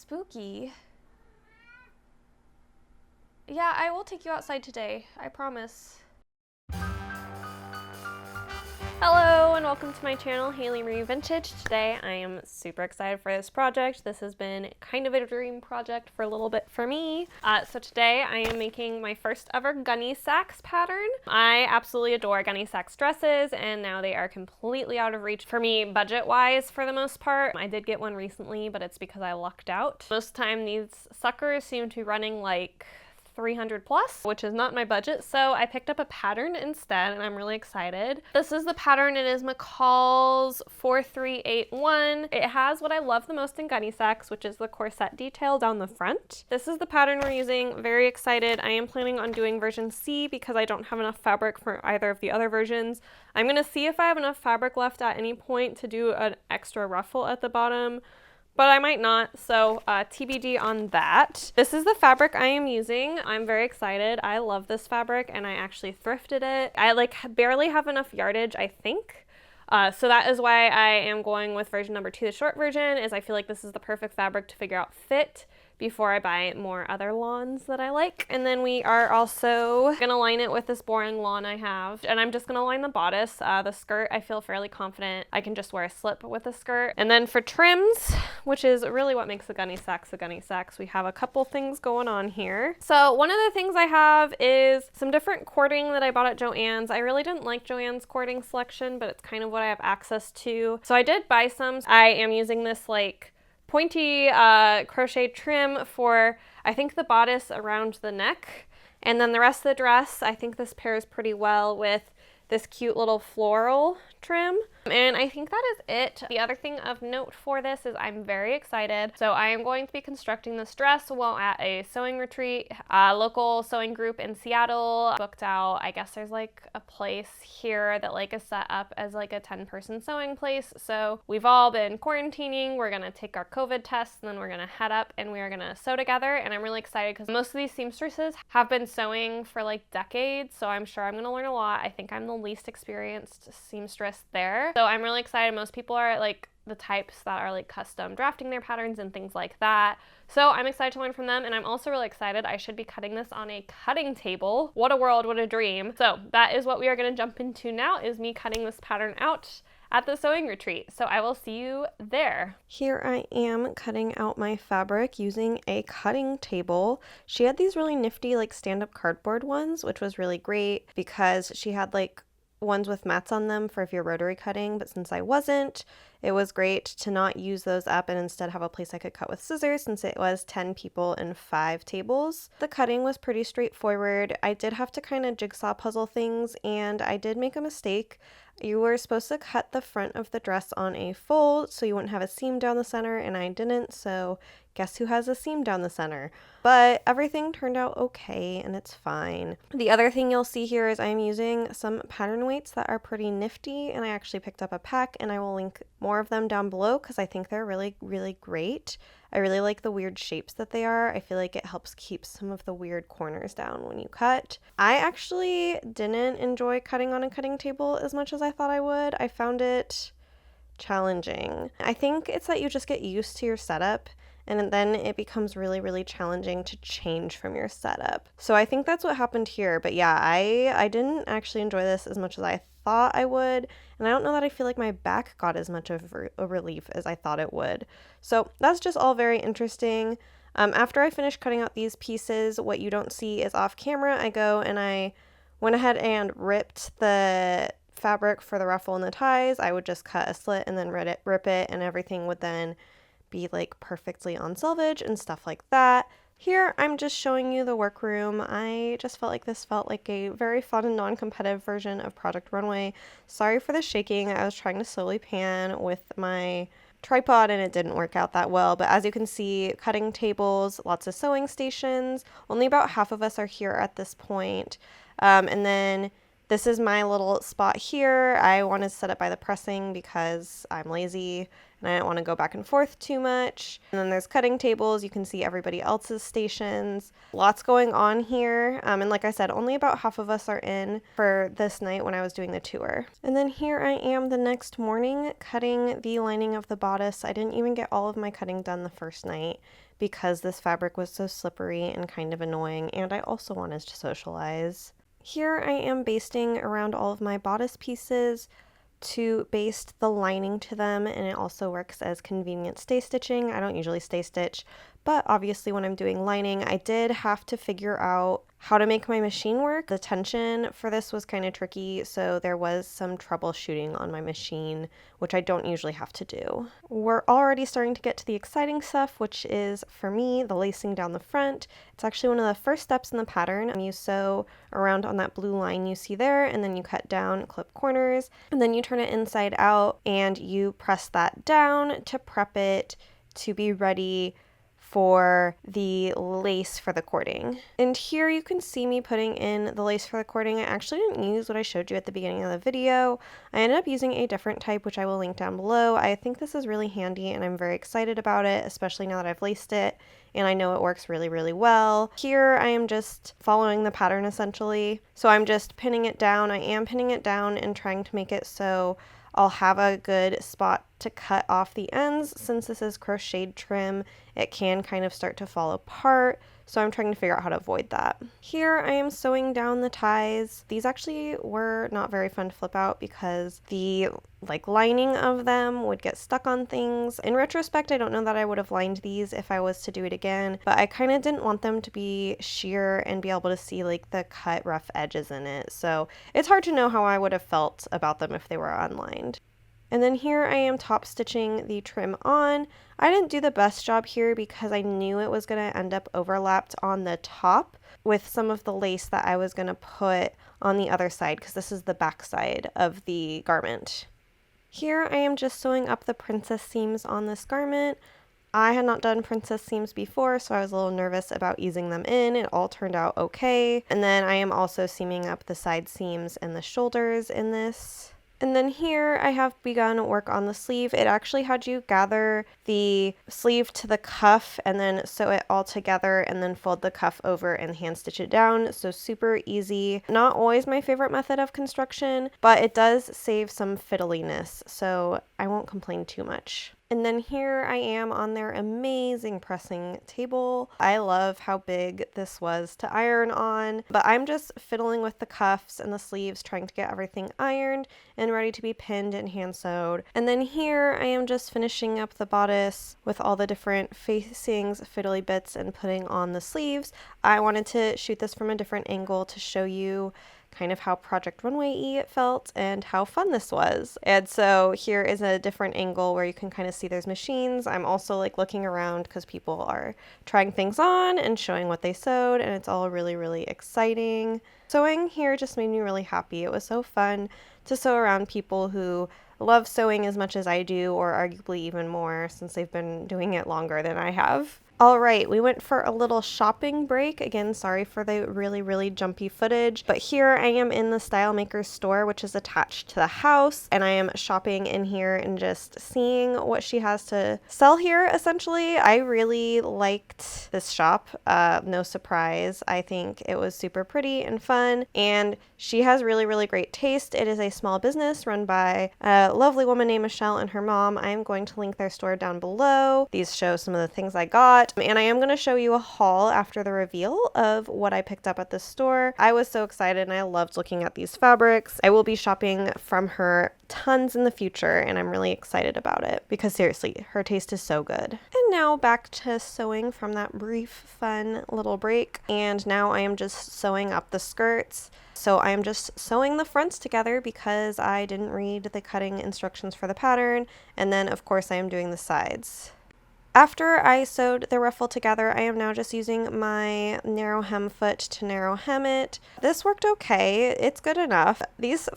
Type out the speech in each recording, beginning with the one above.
spooky. Yeah, I will take you outside today, I promise. Hello and welcome to my channel, Haylee Marie Vintage. Today I am super excited for this project. This has been kind of a dream project for a little bit for me. So today I am making my first ever Gunnesax pattern. I absolutely adore Gunnesax dresses and now they are completely out of reach for me budget-wise for the most part. I did get one recently, but it's because I lucked out. Most of the time these suckers seem to be running like 300 plus, which is not my budget, so I picked up a pattern instead and I'm really excited. This is the pattern. It is McCall's 4381. It has what I love the most in Gunnesax, which is the corset detail down the front. This is the pattern we're using. Very excited. I am planning on doing version C because I don't have enough fabric for either of the other versions. I'm gonna see if I have enough fabric left at any point to do an extra ruffle at the bottom, but I might not, so TBD on that. This is the fabric I am using. I'm very excited. I love this fabric and I actually thrifted it. I like barely have enough yardage, I think. So that is why I am going with version number 2, the short version, is I feel like this is the perfect fabric to figure out fit before I buy more other lawns that I like. And then we are also gonna line it with this boring lawn I have. And I'm just gonna line the bodice. The skirt, I feel fairly confident I can just wear a slip with the skirt. And then for trims, which is really what makes a Gunnesax, we have a couple things going on here. So one of the things I have is some different cording that I bought at Joann's. I really didn't like Joann's cording selection, but it's kind of what I have access to. So I did buy some. I am using this like pointy crochet trim for, I think, the bodice around the neck. And then the rest of the dress, I think this pairs pretty well with this cute little floral trim. And I think that is it. The other thing of note for this is I'm very excited. So I am going to be constructing this dress while at a sewing retreat, a local sewing group in Seattle. Booked out, I guess there's like a place here that like is set up as like a 10-person sewing place. So we've all been quarantining. We're gonna take our COVID tests and then we're gonna head up and we are gonna sew together. And I'm really excited because most of these seamstresses have been sewing for like decades. So I'm sure I'm gonna learn a lot. I think I'm the least experienced seamstress there. So I'm really excited. Most people are like the types that are like custom drafting their patterns and things like that. So I'm excited to learn from them. And I'm also really excited. I should be cutting this on a cutting table. What a world, what a dream. So that is what we are going to jump into now, is me cutting this pattern out at the sewing retreat. So I will see you there. Here I am cutting out my fabric using a cutting table. She had these really nifty like stand-up cardboard ones, which was really great because she had like ones with mats on them for if you're rotary cutting, but since I wasn't, it was great to not use those up and instead have a place I could cut with scissors since it was 10 people and 5 tables. The cutting was pretty straightforward. I did have to kind of jigsaw puzzle things and I did make a mistake. You were supposed to cut the front of the dress on a fold so you wouldn't have a seam down the center, and I didn't, so guess who has a seam down the center? But everything turned out okay and it's fine. The other thing you'll see here is I'm using some pattern weights that are pretty nifty, and I actually picked up a pack and I will link more of them down below because I think they're really, really great. I really like the weird shapes that they are. I feel like it helps keep some of the weird corners down when you cut. I actually didn't enjoy cutting on a cutting table as much as I thought I would. I found it challenging. I think it's that you just get used to your setup and then it becomes really, really challenging to change from your setup. So I think that's what happened here. But yeah, I didn't actually enjoy this as much as I thought I would. And I don't know that I feel like my back got as much of a relief as I thought it would. So that's just all very interesting. After I finish cutting out these pieces, what you don't see is off camera, I go and I went ahead and ripped the fabric for the ruffle and the ties. I would just cut a slit and then rip it, and everything would then be like perfectly on selvage and stuff like that. Here I'm just showing you the workroom. I just felt like this felt like a very fun and non-competitive version of Project Runway. Sorry for the shaking. I was trying to slowly pan with my tripod and it didn't work out that well, but as you can see, cutting tables, lots of sewing stations. Only about half of us are here at this point. And then this is my little spot here. I wanted to set it by the pressing because I'm lazy and I didn't want to go back and forth too much. And then there's cutting tables. You can see everybody else's stations. Lots going on here. And like I said, only about half of us are in for this night when I was doing the tour. And then here I am the next morning cutting the lining of the bodice. I didn't even get all of my cutting done the first night because this fabric was so slippery and kind of annoying, and I also wanted to socialize. Here I am basting around all of my bodice pieces to baste the lining to them, and it also works as convenient stay stitching. I don't usually stay stitch, but obviously when I'm doing lining, I did have to figure out how to make my machine work. The tension for this was kind of tricky, so there was some troubleshooting on my machine, which I don't usually have to do. We're already starting to get to the exciting stuff, which is, for me, the lacing down the front. It's actually one of the first steps in the pattern. You sew around on that blue line you see there, and then you cut down, clip corners, and then you turn it inside out, and you press that down to prep it to be ready for the lace for the cording. And here you can see me putting in the lace for the cording. I actually didn't use what I showed you at the beginning of the video. I ended up using a different type, which I will link down below. I think this is really handy and I'm very excited about it, especially now that I've laced it and I know it works really, really well. Here I am just following the pattern essentially. So I'm just pinning it down. I am pinning it down and trying to make it so I'll have a good spot to cut off the ends. Since this is crocheted trim, it can kind of start to fall apart, so I'm trying to figure out how to avoid that. Here I am sewing down the ties. These actually were not very fun to flip out because the lining of them would get stuck on things. In retrospect, I don't know that I would have lined these if I was to do it again, but I kind of didn't want them to be sheer and be able to see the cut rough edges in it. So it's hard to know how I would have felt about them if they were unlined. And then here I am top stitching the trim on. I didn't do the best job here because I knew it was going to end up overlapped on the top with some of the lace that I was going to put on the other side, because this is the back side of the garment. Here I am just sewing up the princess seams on this garment. I had not done princess seams before, so I was a little nervous about easing them in. It all turned out okay. And then I am also seaming up the side seams and the shoulders in this. And then here I have begun work on the sleeve. It actually had you gather the sleeve to the cuff and then sew it all together and then fold the cuff over and hand stitch it down. So super easy. Not always my favorite method of construction, but it does save some fiddliness, so I won't complain too much. And then here I am on their amazing pressing table. I love how big this was to iron on, but I'm just fiddling with the cuffs and the sleeves, trying to get everything ironed and ready to be pinned and hand sewed. And then here I am just finishing up the bodice with all the different facings, fiddly bits, and putting on the sleeves. I wanted to shoot this from a different angle to show you kind of how Project Runway-y it felt and how fun this was. And so here is a different angle where you can kind of see there's machines. I'm also looking around because people are trying things on and showing what they sewed, and it's all really, really exciting. Sewing here just made me really happy. It was so fun to sew around people who love sewing as much as I do, or arguably even more since they've been doing it longer than I have. All right, we went for a little shopping break. Again, sorry for the really, really jumpy footage, but here I am in the Style Maker's store, which is attached to the house, and I am shopping in here and just seeing what she has to sell here, essentially. I really liked this shop, no surprise. I think it was super pretty and fun, and she has really, really great taste. It is a small business run by a lovely woman named Michelle and her mom. I am going to link their store down below. These show some of the things I got. And I am going to show you a haul after the reveal of what I picked up at the store. I was so excited and I loved looking at these fabrics. I will be shopping from her tons in the future and I'm really excited about it because seriously, her taste is so good. And now back to sewing from that brief, fun little break. And now I am just sewing up the skirts. So I am just sewing the fronts together because I didn't read the cutting instructions for the pattern. And then of course I am doing the sides. After I sewed the ruffle together, I am now just using my narrow hem foot to narrow hem it. This worked okay. It's good enough. These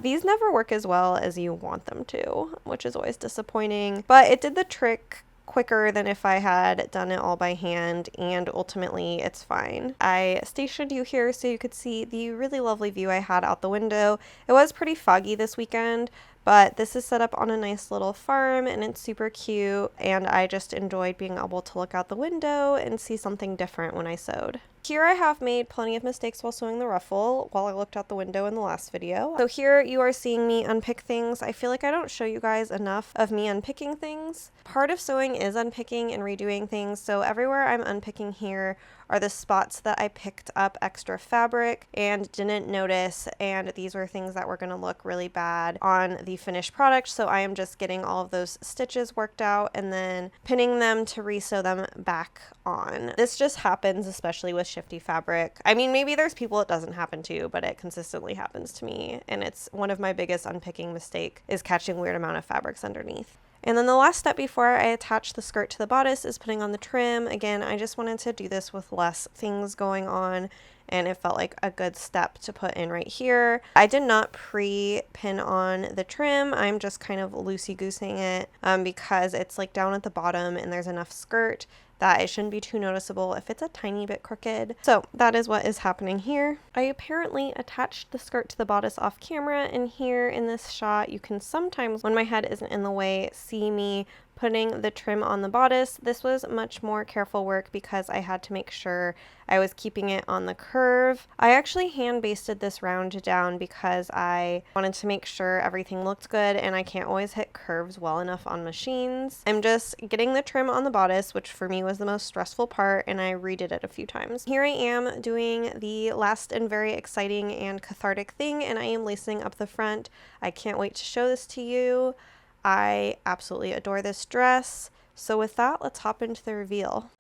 these never work as well as you want them to, which is always disappointing. But it did the trick quicker than if I had done it all by hand, and ultimately it's fine. I stationed you here so you could see the really lovely view I had out the window. It was pretty foggy this weekend, But this is set up on a nice little farm and it's super cute, and I just enjoyed being able to look out the window and see something different when I sewed. Here I have made plenty of mistakes while sewing the ruffle while I looked out the window in the last video. So here you are seeing me unpick things. I feel like I don't show you guys enough of me unpicking things. Part of sewing is unpicking and redoing things, so everywhere I'm unpicking here are the spots that I picked up extra fabric and didn't notice, and these were things that were going to look really bad on the finished product, so I am just getting all of those stitches worked out and then pinning them to re-sew them back on. This just happens, especially with shifty fabric. I mean, maybe there's people it doesn't happen to, but it consistently happens to me, and it's one of my biggest unpicking mistake is catching weird amount of fabrics underneath. And then the last step before I attach the skirt to the bodice is putting on the trim. Again, I just wanted to do this with less things going on, and it felt like a good step to put in right here. I did not pre-pin on the trim. I'm just kind of loosey-goosing it because it's like down at the bottom and there's enough skirt that it shouldn't be too noticeable if it's a tiny bit crooked. So that is what is happening here. I apparently attached the skirt to the bodice off camera, and here in this shot you can sometimes, when my head isn't in the way, see me putting the trim on the bodice. This was much more careful work because I had to make sure I was keeping it on the curve. I actually hand basted this round down because I wanted to make sure everything looked good, and I can't always hit curves well enough on machines. I'm just getting the trim on the bodice, which for me was the most stressful part, and I redid it a few times. Here I am doing the last and very exciting and cathartic thing, and I am lacing up the front. I can't wait to show this to you. I absolutely adore this dress. So with that, let's hop into the reveal.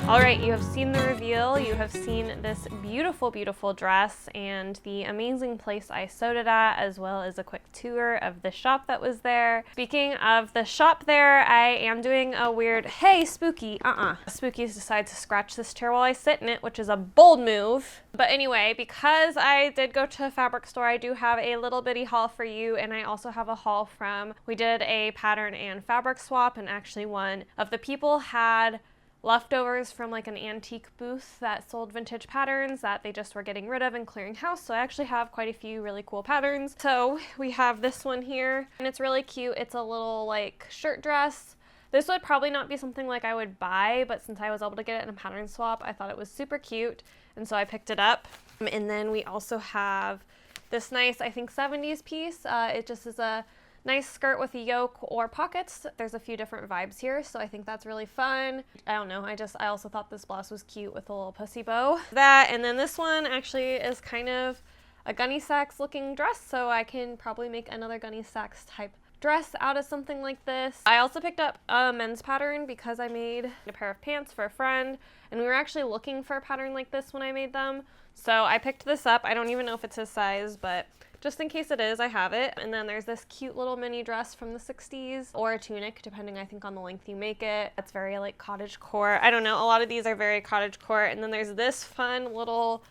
Alright, you have seen the reveal, you have seen this beautiful, beautiful dress and the amazing place I sewed it at, as well as a quick tour of the shop that was there. Speaking of the shop there, I am doing a weird, hey Spooky, Spooky's decided to scratch this chair while I sit in it, which is a bold move. But anyway, because I did go to a fabric store, I do have a little bitty haul for you, and I also have a haul from, we did a pattern and fabric swap, and actually one of the people had leftovers from like an antique booth that sold vintage patterns that they just were getting rid of and clearing house. So I actually have quite a few really cool patterns. So we have this one here, and it's really cute. It's a little like shirt dress. This would probably not be something like I would buy, but since I was able to get it in a pattern swap, I thought it was super cute, and so I picked it up. And then we also have this nice, I think 70s piece. It just is a nice skirt with a yoke or pockets. There's a few different vibes here, so I think that's really fun. I don't know, I also thought this blouse was cute with a little pussy bow. That, and then this one actually is kind of a Gunnesax looking dress, so I can probably make another Gunnesax type dress out of something like this. I also picked up a men's pattern because I made a pair of pants for a friend, and we were actually looking for a pattern like this when I made them. So I picked this up. I don't even know if it's his size, but just in case it is, I have it. And then there's this cute little mini dress from the 60s, or a tunic, depending I think on the length you make it. It's very like cottage core. I don't know, a lot of these are very cottage core. And then there's this fun little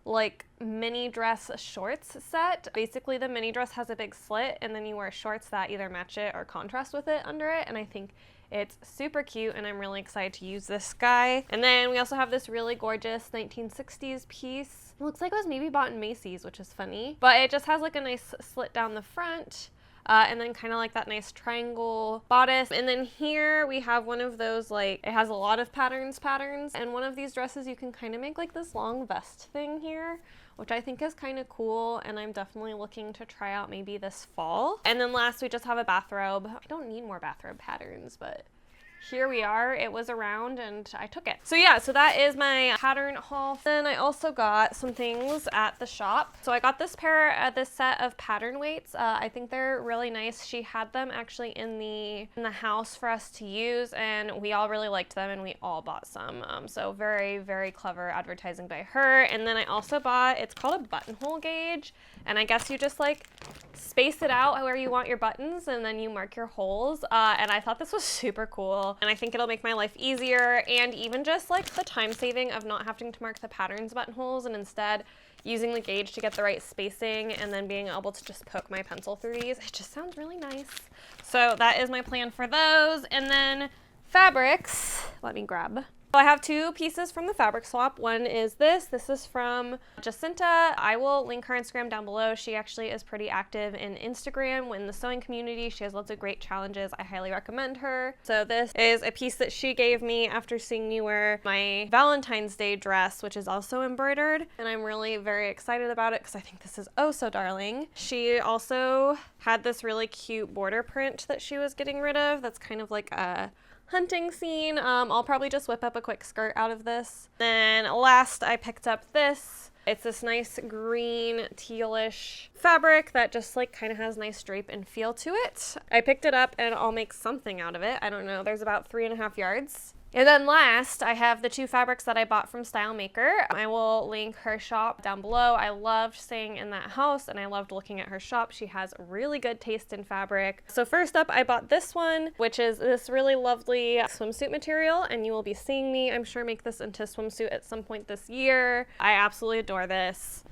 like mini dress shorts set. Basically the mini dress has a big slit, and then you wear shorts that either match it or contrast with it under it, and I think it's super cute, and I'm really excited to use this guy. And then we also have this really gorgeous 1960s piece. It looks like it was maybe bought in Macy's, which is funny, but it just has like a nice slit down the front. And then kind of like that nice triangle bodice. And then here we have one of those, like, it has a lot of patterns. And one of these dresses you can kind of make like this long vest thing here, which I think is kind of cool, and I'm definitely looking to try out maybe this fall. And then last we just have a bathrobe. I don't need more bathrobe patterns, but here we are. It was around and I took it. So yeah, so that is my pattern haul. Then I also got some things at the shop. So I got this set of pattern weights. I think they're really nice. She had them actually in the house for us to use, and we all really liked them and we all bought some. So very, very clever advertising by her. And then I also bought, it's called a buttonhole gauge, and I guess you just like space it out where you want your buttons and then you mark your holes. And I thought this was super cool, and I think it'll make my life easier, and even just like the time saving of not having to mark the patterns buttonholes and instead using the gauge to get the right spacing and then being able to just poke my pencil through these. It just sounds really nice. So that is my plan for those. And then fabrics, let me grab. So I have two pieces from the fabric swap. One is this. This is from Jacinta. I will link her Instagram down below. She actually is pretty active in Instagram in the sewing community. She has lots of great challenges. I highly recommend her. So this is a piece that she gave me after seeing me wear my Valentine's Day dress, which is also embroidered. And I'm really very excited about it because I think this is oh so darling. She also had this really cute border print that she was getting rid of. That's kind of like a hunting scene. I'll probably just whip up a quick skirt out of this. Then last I picked up this. It's this nice green tealish fabric that just like kind of has nice drape and feel to it. I picked it up and I'll make something out of it. I don't know, there's about 3.5 yards. And then last, I have the two fabrics that I bought from Style Maker. I will link her shop down below. I loved staying in that house and I loved looking at her shop. She has really good taste in fabric. So first up, I bought this one, which is this really lovely swimsuit material, and you will be seeing me, I'm sure, make this into swimsuit at some point this year. I absolutely adore this.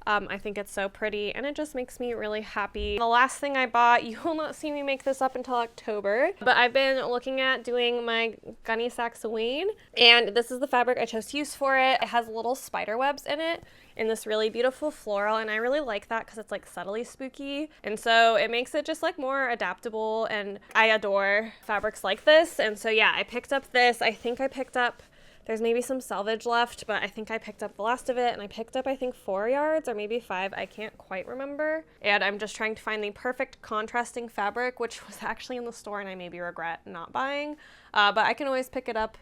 I think it's so pretty and it just makes me really happy. The last thing I bought, you will not see me make this up until October, but I've been looking at doing my Gunnesax Ween, and this is the fabric I chose to use for it. It has little spider webs in it in this really beautiful floral, and I really like that because it's like subtly spooky, and so it makes it just like more adaptable, and I adore fabrics like this. And so yeah, I picked up this. I think I picked up, there's maybe some salvage left, but I think I picked up the last of it, and I picked up I think 4 yards or maybe 5, I can't quite remember. And I'm just trying to find the perfect contrasting fabric, which was actually in the store and I maybe regret not buying, but I can always pick it up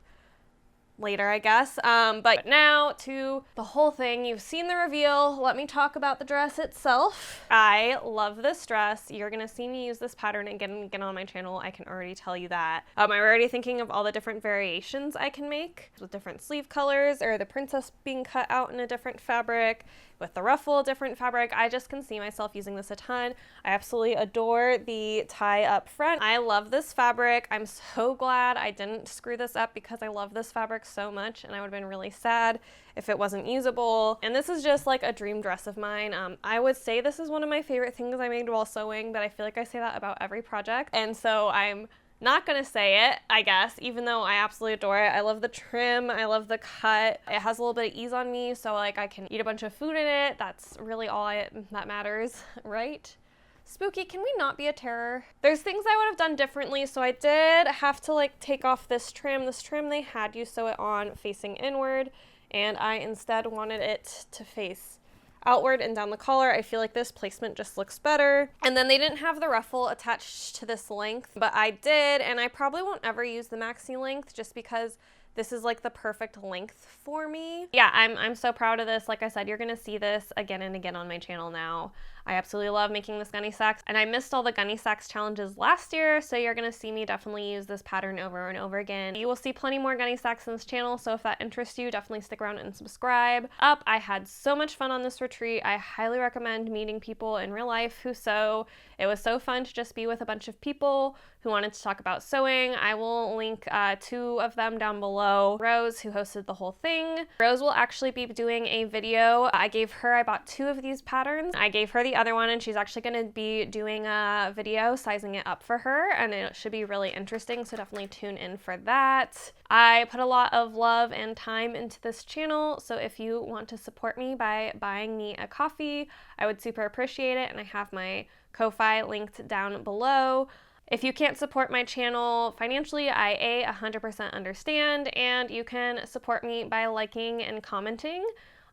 later, I guess. But now to the whole thing. You've seen the reveal. Let me talk about the dress itself. I love this dress. You're gonna see me use this pattern again and again on my channel. I can already tell you that. I'm already thinking of all the different variations I can make with different sleeve colors, or the princess being cut out in a different fabric, with the ruffle, different fabric. I just can see myself using this a ton. I absolutely adore the tie up front. I love this fabric. I'm so glad I didn't screw this up because I love this fabric so much, and I would have been really sad if it wasn't usable. And this is just like a dream dress of mine. I would say this is one of my favorite things I made while sewing, but I feel like I say that about every project. And so I'm not gonna say it, I guess, even though I absolutely adore it. I love the trim, I love the cut. It has a little bit of ease on me, so like I can eat a bunch of food in it. That's really all that matters, right? Spooky, can we not be a terror? There's things I would have done differently, so I did have to like take off this trim. This trim, they had you sew it on facing inward, and I instead wanted it to face outward and down the collar. I feel like this placement just looks better. And then they didn't have the ruffle attached to this length, but I did, and I probably won't ever use the maxi length just because this is like the perfect length for me. Yeah, I'm so proud of this. Like I said, you're gonna see this again and again on my channel now. I absolutely love making this Gunnesax, and I missed all the Gunnesax challenges last year, so you're gonna see me definitely use this pattern over and over again. You will see plenty more Gunnesax in this channel, so if that interests you, definitely stick around and subscribe. I had so much fun on this retreat. I highly recommend meeting people in real life who sew. It was so fun to just be with a bunch of people who wanted to talk about sewing. I will link 2 of them down below. Rose, who hosted the whole thing. Rose will actually be doing a video. I bought 2 of these patterns. I gave her the other one, and she's actually going to be doing a video sizing it up for her, and it should be really interesting, so definitely tune in for that. I put a lot of love and time into this channel, so if you want to support me by buying me a coffee, I would super appreciate it, and I have my Ko-fi linked down below. If you can't support my channel financially, I 100% understand, and you can support me by liking and commenting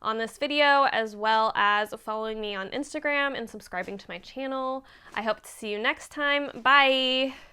on this video, as well as following me on Instagram and subscribing to my channel. I hope to see you next time. Bye!